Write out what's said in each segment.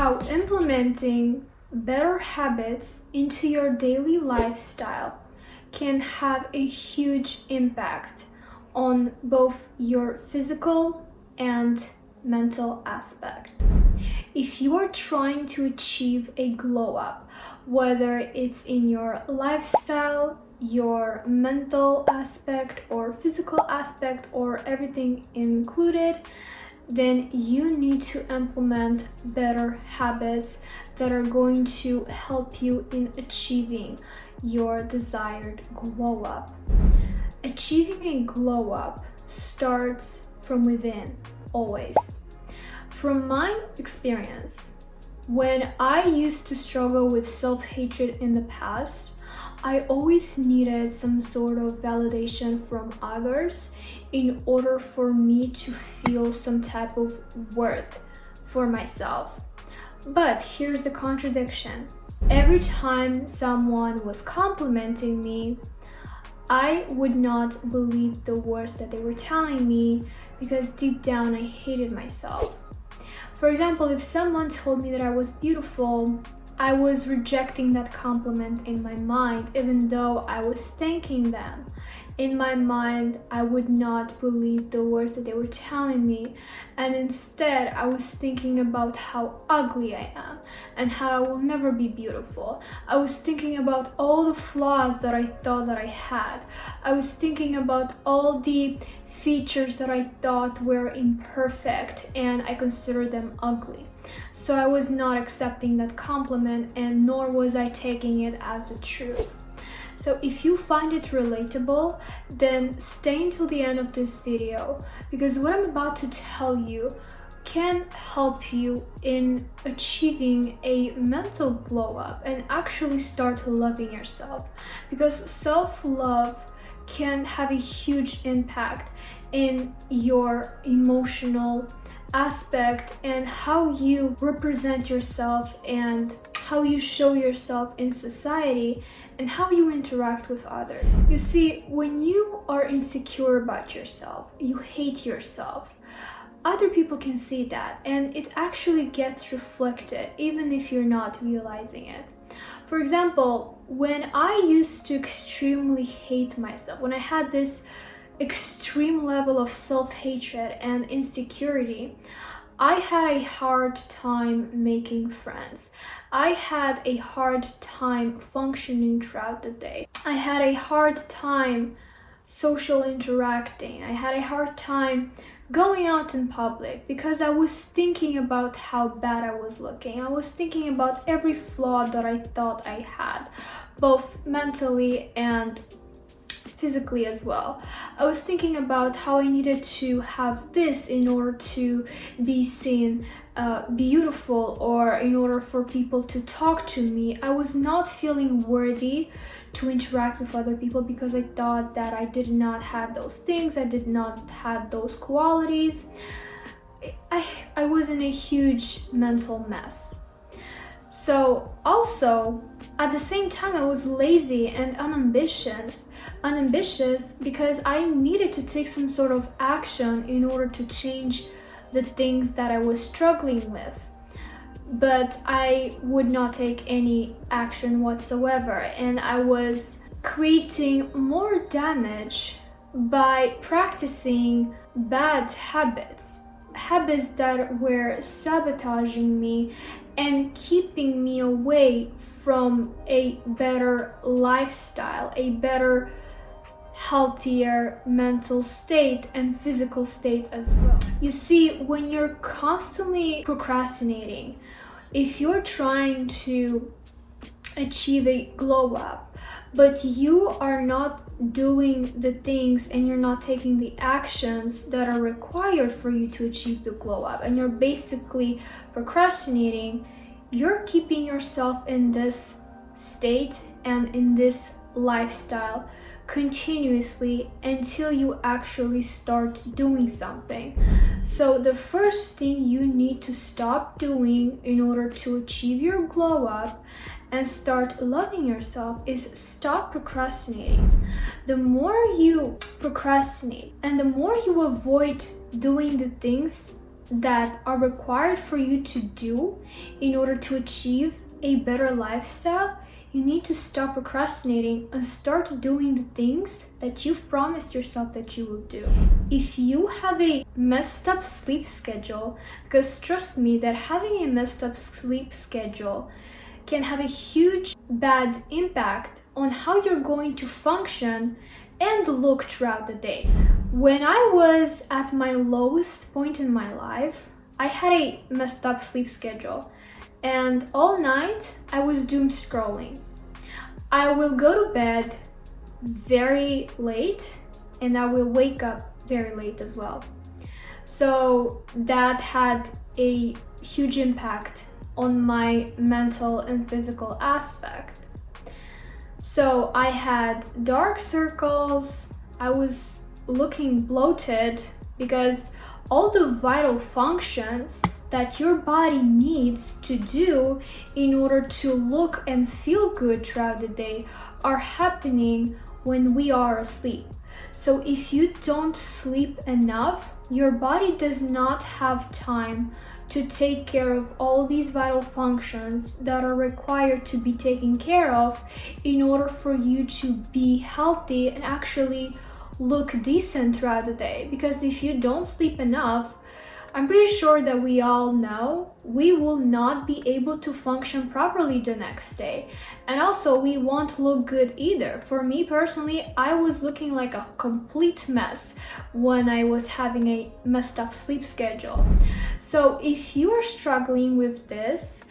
how implementing better habits into your daily lifestyle can have a huge impact on both your physical and mental aspect. If you are trying to achieve a glow up, whether it's in your lifestyle, your mental aspect, or physical aspect, or everything included, then you need to implement better habits that are going to help you in achieving your desired glow up. Achieving a glow up starts from within, always. From my experience, when I used to struggle with self-hatred in the past, I always needed some sort of validation from others in order for me to feel some type of worth for myself. But here's the contradiction. Every time someone was complimenting me, I would not believe the words that they were telling me because deep down I hated myself. For example, if someone told me that I was beautiful, I was rejecting that compliment in my mind, even though I was thanking them. In my mind, I would not believe the words that they were telling me, and instead I was thinking about how ugly I am and how I will never be beautiful. I was thinking about all the flaws that I thought that I had. I was thinking about all the features that I thought were imperfect and I considered them ugly. So I was not accepting that compliment, and nor was I taking it as the truth. So if you find it relatable, then stay until the end of this video, because what I'm about to tell you can help you in achieving a mental glow up and actually start loving yourself, because self-love can have a huge impact in your emotional aspect and how you represent yourself and how you show yourself in society and how you interact with others. You see, when you are insecure about yourself, you hate yourself, other people can see that, and it actually gets reflected even if you're not realizing it. For example, when I used to extremely hate myself, when I had this extreme level of self-hatred and insecurity, I had a hard time making friends. I had a hard time functioning throughout the day. I had a hard time social interacting. I had a hard time going out in public because I was thinking about how bad I was looking. I was thinking about every flaw that I thought I had, both mentally and physically as well. I was thinking about how I needed to have this in order to be seen beautiful, or in order for people to talk to me. I was not feeling worthy to interact with other people because I thought that I did not have those things, I did not have those qualities. I was in a huge mental mess. So also, at the same time, I was lazy and unambitious because I needed to take some sort of action in order to change the things that I was struggling with. But I would not take any action whatsoever, and I was creating more damage by practicing bad habits that were sabotaging me and keeping me away from a better lifestyle, a better, healthier mental state and physical state as well. You see, when you're constantly procrastinating, if you're trying to achieve a glow up, but you are not doing the things and you're not taking the actions that are required for you to achieve the glow up, and you're basically procrastinating, you're keeping yourself in this state and in this lifestyle continuously until you actually start doing something. So the first thing you need to stop doing in order to achieve your glow up and start loving yourself is stop procrastinating. The more you procrastinate and the more you avoid doing the things that are required for you to do in order to achieve a better lifestyle, you need to stop procrastinating and start doing the things that you've promised yourself that you will do. If you have a messed up sleep schedule, because trust me that having a messed up sleep schedule can have a huge bad impact on how you're going to function and look throughout the day. When I was at my lowest point in my life, I had a messed up sleep schedule. And all night, I was doom scrolling. I will go to bed very late and I will wake up very late as well. So that had a huge impact on my mental and physical aspect. So I had dark circles, I was looking bloated because all the vital functions that your body needs to do in order to look and feel good throughout the day are happening when we are asleep. So if you don't sleep enough, your body does not have time to take care of all these vital functions that are required to be taken care of in order for you to be healthy and actually look decent throughout the day. Because if you don't sleep enough, I'm pretty sure that we all know we will not be able to function properly the next day. And also we won't look good either. For me personally, I was looking like a complete mess when I was having a messed up sleep schedule. So if you are struggling with this,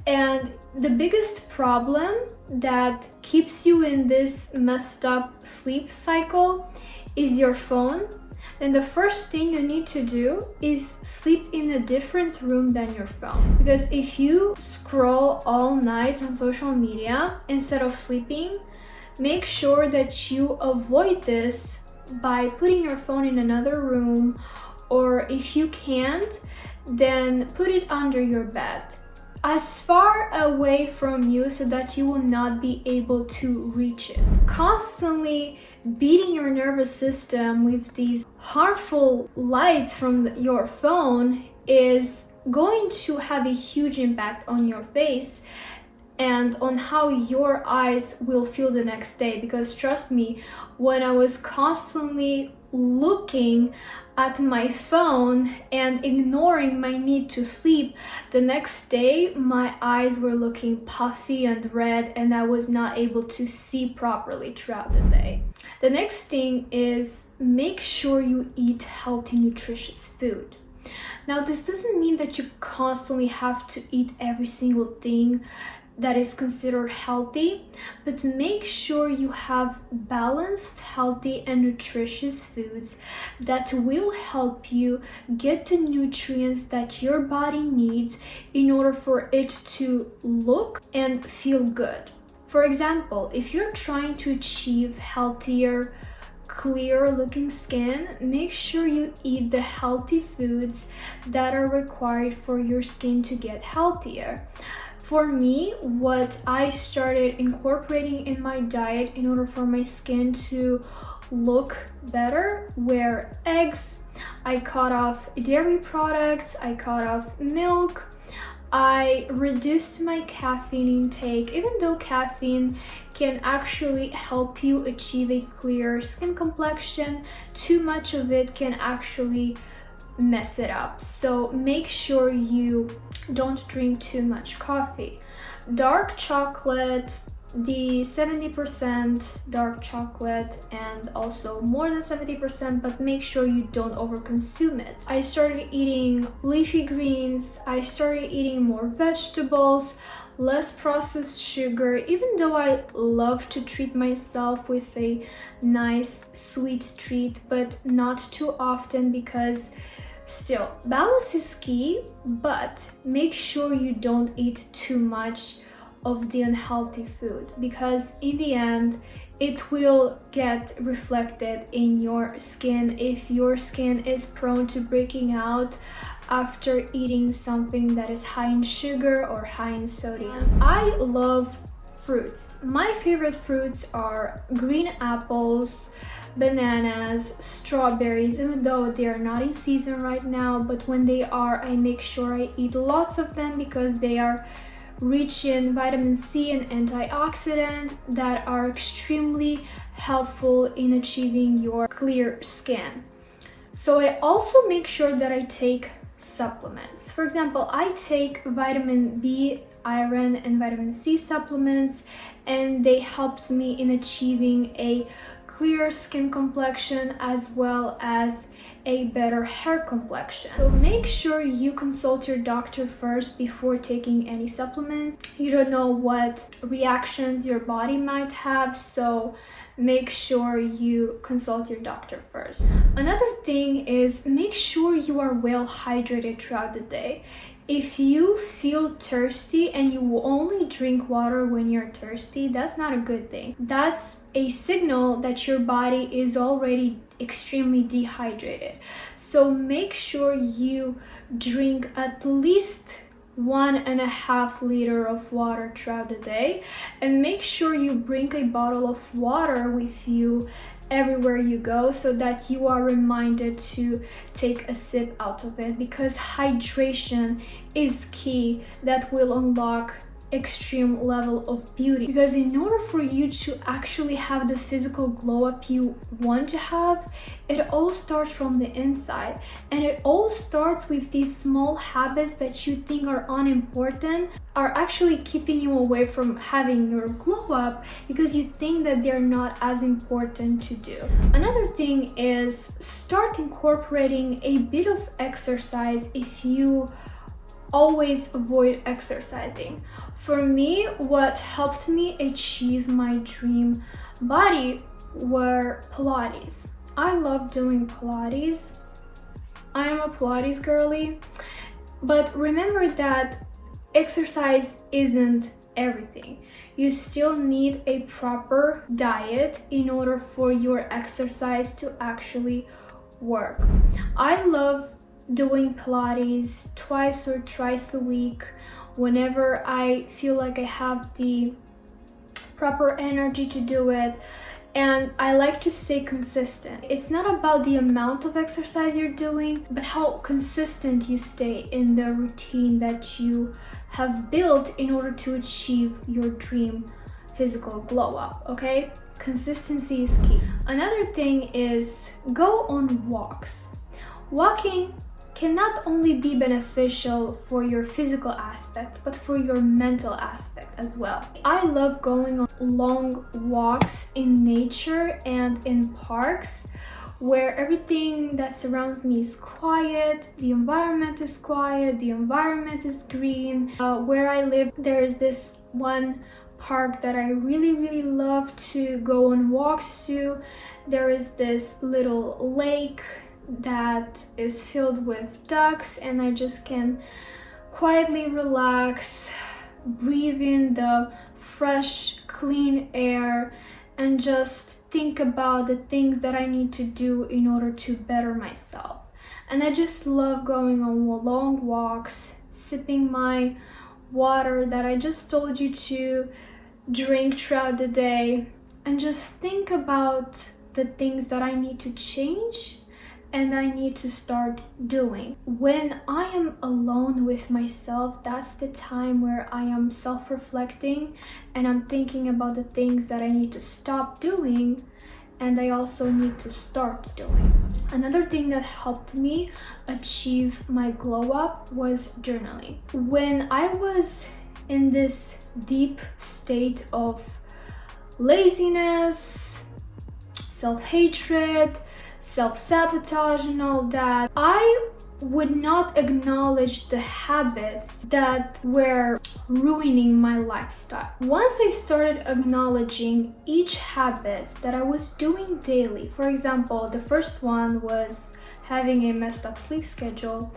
and the biggest problem that keeps you in this messed up sleep cycle is your phone, then the first thing you need to do is sleep in a different room than your phone. Because if you scroll all night on social media instead of sleeping, make sure that you avoid this by putting your phone in another room, or if you can't, then put it under your bed, as far away from you so that you will not be able to reach it. Constantly beating your nervous system with these harmful lights from your phone is going to have a huge impact on your face and on how your eyes will feel the next day. Because trust me, when I was constantly looking at my phone and ignoring my need to sleep, the next day my eyes were looking puffy and red and I was not able to see properly throughout the day. The next thing is make sure you eat healthy, nutritious food. Now, this doesn't mean that you constantly have to eat every single thing that is considered healthy, but make sure you have balanced, healthy, and nutritious foods that will help you get the nutrients that your body needs in order for it to look and feel good. For example, if you're trying to achieve healthier, clear looking skin, make sure you eat the healthy foods that are required for your skin to get healthier. For me, what I started incorporating in my diet in order for my skin to look better were eggs. I cut off dairy products, I cut off milk, I reduced my caffeine intake, even though caffeine can actually help you achieve a clear skin complexion. Too much of it can actually mess it up. So make sure you don't drink too much coffee. Dark chocolate, the 70% dark chocolate and also more than 70%, but make sure you don't overconsume it. I started eating leafy greens, I started eating more vegetables, less processed sugar, even though I love to treat myself with a nice sweet treat, but not too often, because still, balance is key, but make sure you don't eat too much of the unhealthy food, because in the end, it will get reflected in your skin if your skin is prone to breaking out after eating something that is high in sugar or high in sodium. I love fruits. My favorite fruits are green apples, bananas, strawberries, even though they are not in season right now, but when they are, I make sure I eat lots of them because they are rich in vitamin C and antioxidant that are extremely helpful in achieving your clear skin. So I also make sure that I take supplements. For example, I take vitamin B, iron, and vitamin C supplements, and they helped me in achieving a clear skin complexion as well as a better hair complexion. So make sure you consult your doctor first before taking any supplements. You don't know what reactions your body might have, so make sure you consult your doctor first. Another thing is make sure you are well hydrated throughout the day. If you feel thirsty and you will only drink water when you're thirsty, that's not a good thing. That's a signal that your body is already extremely dehydrated. So make sure you drink at least 1.5 liters of water throughout the day, and make sure you bring a bottle of water with you everywhere you go so that you are reminded to take a sip out of it, because hydration is key. That will unlock extreme level of beauty, because in order for you to actually have the physical glow up you want to have, it all starts from the inside, and it all starts with these small habits that you think are unimportant are actually keeping you away from having your glow up because you think that they're not as important to do. Another thing is start incorporating a bit of exercise if you always avoid exercising. For me, what helped me achieve my dream body were Pilates. I love doing Pilates. I am a Pilates girly, but remember that exercise isn't everything. You still need a proper diet in order for your exercise to actually work. I love doing Pilates twice or thrice a week whenever I feel like I have the proper energy to do it, and I like to stay consistent. It's not about the amount of exercise you're doing, but how consistent you stay in the routine that you have built in order to achieve your dream physical glow up, okay? Consistency is key. Another thing is go on walks. Walking can not only be beneficial for your physical aspect, but for your mental aspect as well. I love going on long walks in nature and in parks where everything that surrounds me is quiet, the environment is quiet, the environment is green. Where I live, there is this one park that I really love to go on walks to. There is this little lake that is filled with ducks, and I just can quietly relax, breathe in the fresh, clean air, and just think about the things that I need to do in order to better myself. And I just love going on long walks, sipping my water that I just told you to drink throughout the day, and just think about the things that I need to change and I need to start doing. When I am alone with myself, that's the time where I am self-reflecting and I'm thinking about the things that I need to stop doing and I also need to start doing. Another thing that helped me achieve my glow up was journaling. When I was in this deep state of laziness, self-hatred, self-sabotage and all that, I would not acknowledge the habits that were ruining my lifestyle. Once I started acknowledging each habit that I was doing daily, for example, the first one was having a messed up sleep schedule.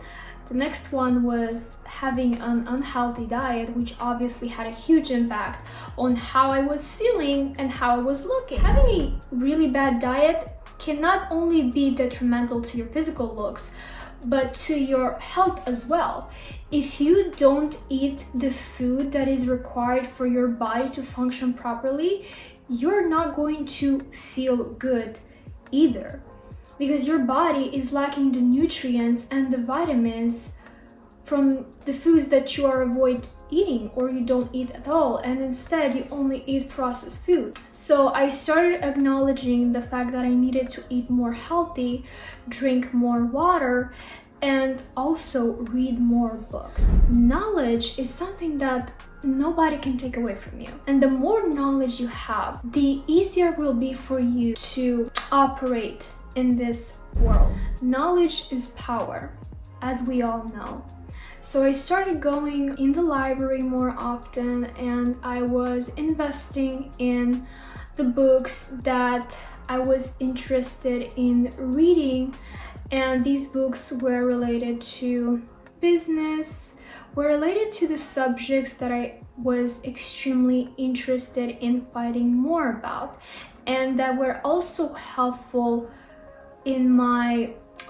The next one was having an unhealthy diet, which obviously had a huge impact on how I was feeling and how I was looking. Having a really bad diet can not only be detrimental to your physical looks, but to your health as well. If you don't eat the food that is required for your body to function properly, you're not going to feel good either, because your body is lacking the nutrients and the vitamins from the foods that you are avoid eating or you don't eat at all, and instead you only eat processed food. So I started acknowledging the fact that I needed to eat more healthy, drink more water, and also read more books. Knowledge is something that nobody can take away from you. And the more knowledge you have, the easier it will be for you to operate in this world. Knowledge is power, as we all know. So I started going in the library more often, and I was investing in the books that I was interested in reading. And these books were related to business, were related to the subjects that I was extremely interested in finding more about, and that were also helpful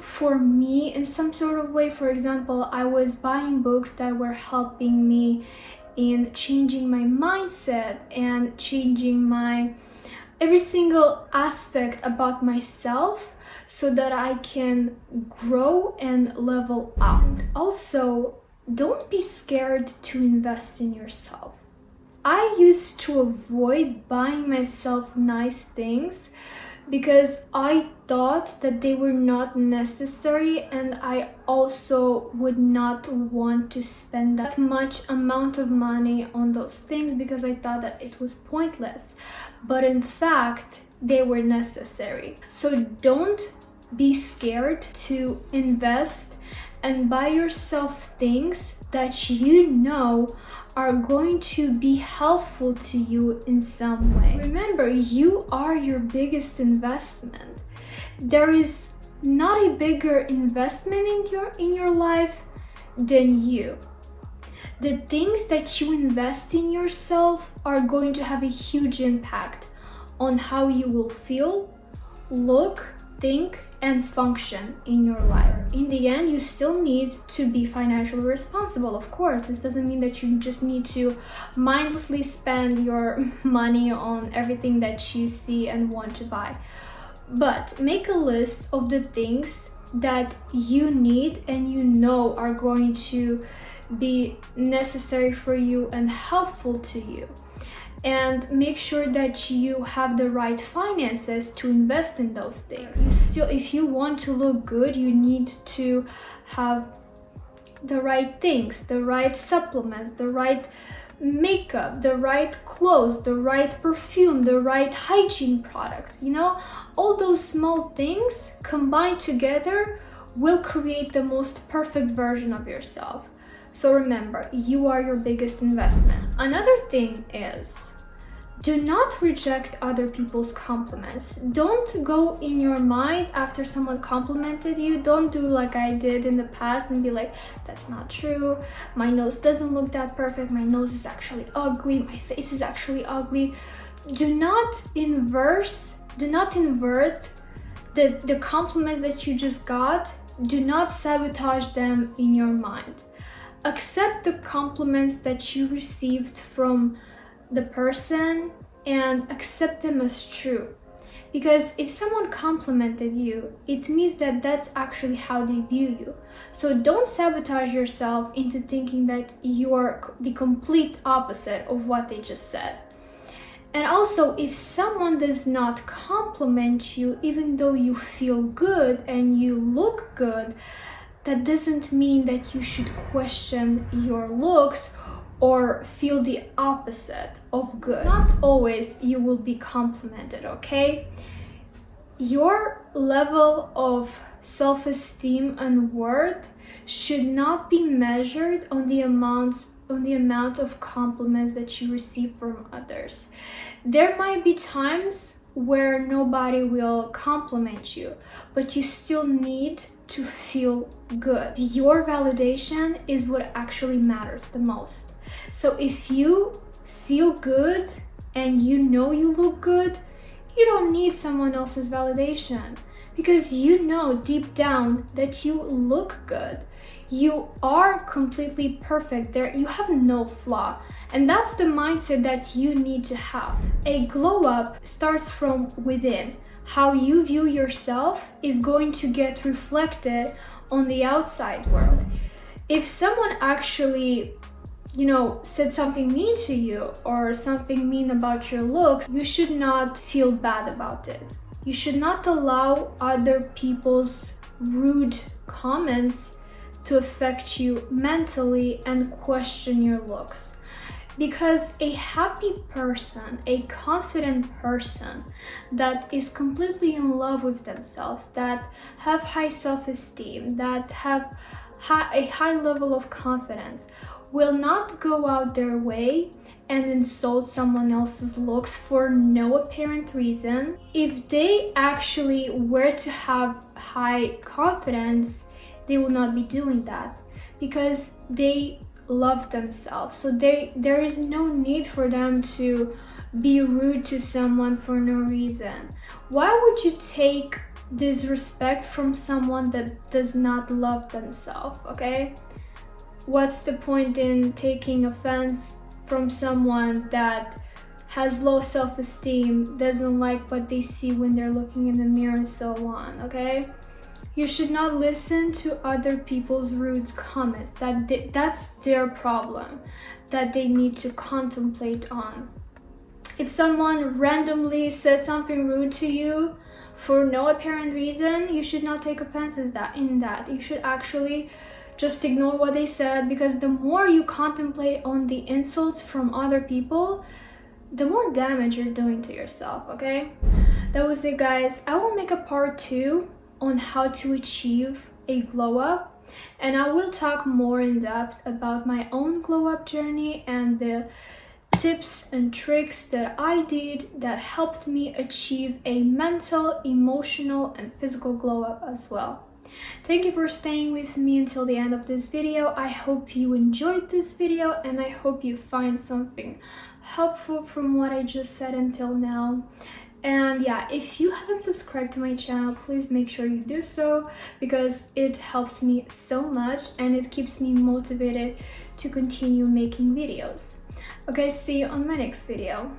for me in some sort of way. For example, I was buying books that were helping me in changing my mindset and changing my every single aspect about myself, so that I can grow and level up. Also, don't be scared to invest in yourself. I used to avoid buying myself nice things because I thought that they were not necessary, and I also would not want to spend that much amount of money on those things because I thought that it was pointless. But in fact, they were necessary. So don't be scared to invest and buy yourself things that you know are going to be helpful to you in some way. Remember, you are your biggest investment. There is not a bigger investment in your life than you. The things that you invest in yourself are going to have a huge impact on how you will feel, look, think, and function in your life. In the end, you still need to be financially responsible, of course. This doesn't mean that you just need to mindlessly spend your money on everything that you see and want to buy. But make a list of the things that you need and you know are going to be necessary for you and helpful to you. And make sure that you have the right finances to invest in those things. If you want to look good, you need to have the right things, the right supplements, the right makeup, the right clothes, the right perfume, the right hygiene products. All those small things combined together will create the most perfect version of yourself. So remember, you are your biggest investment. Another thing is, do not reject other people's compliments. Don't go in your mind after someone complimented you. Don't do like I did in the past and be like, that's not true. My nose doesn't look that perfect. My nose is actually ugly. My face is actually ugly. Do not invert the compliments that you just got. Do not sabotage them in your mind. Accept the compliments that you received from the person and accept them as true. Because if someone complimented you, it means that that's actually how they view you. So don't sabotage yourself into thinking that you are the complete opposite of what they just said. And also, if someone does not compliment you, even though you feel good and you look good, that doesn't mean that you should question your looks or feel the opposite of good. Not always you will be complimented, okay? Your level of self-esteem and worth should not be measured on the amount of compliments that you receive from others. There might be times where nobody will compliment you, but you still need to feel good. Your validation is what actually matters the most. So if you feel good and you know you look good, you don't need someone else's validation, because you know deep down that you look good. You are completely perfect. You have no flaw. And that's the mindset that you need to have. A glow up starts from within, how you view yourself is going to get reflected on the outside world. If someone actually, said something mean to you or something mean about your looks, you should not feel bad about it. You should not allow other people's rude comments to affect you mentally and question your looks. Because a happy person, a confident person that is completely in love with themselves, that have high self-esteem, that have a high level of confidence, will not go out their way and insult someone else's looks for no apparent reason. If they actually were to have high confidence, they will not be doing that because they love themselves. So there is no need for them to be rude to someone for no reason. Why would you take disrespect from someone that does not love themselves, okay? What's the point in taking offense from someone that has low self-esteem, doesn't like what they see when they're looking in the mirror and so on, okay? You should not listen to other people's rude comments. That's their problem that they need to contemplate on. If someone randomly said something rude to you for no apparent reason, you should not take offense in that. You should actually just ignore what they said, because the more you contemplate on the insults from other people, the more damage you're doing to yourself, okay? That was it, guys. I will make a part 2 on how to achieve a glow up, and I will talk more in depth about my own glow up journey and the tips and tricks that I did that helped me achieve a mental, emotional, and physical glow up as well. Thank you for staying with me until the end of this video. I hope you enjoyed this video and I hope you find something helpful from what I just said until now. And yeah, if you haven't subscribed to my channel, please make sure you do so, because it helps me so much and it keeps me motivated to continue making videos. Okay, see you on my next video.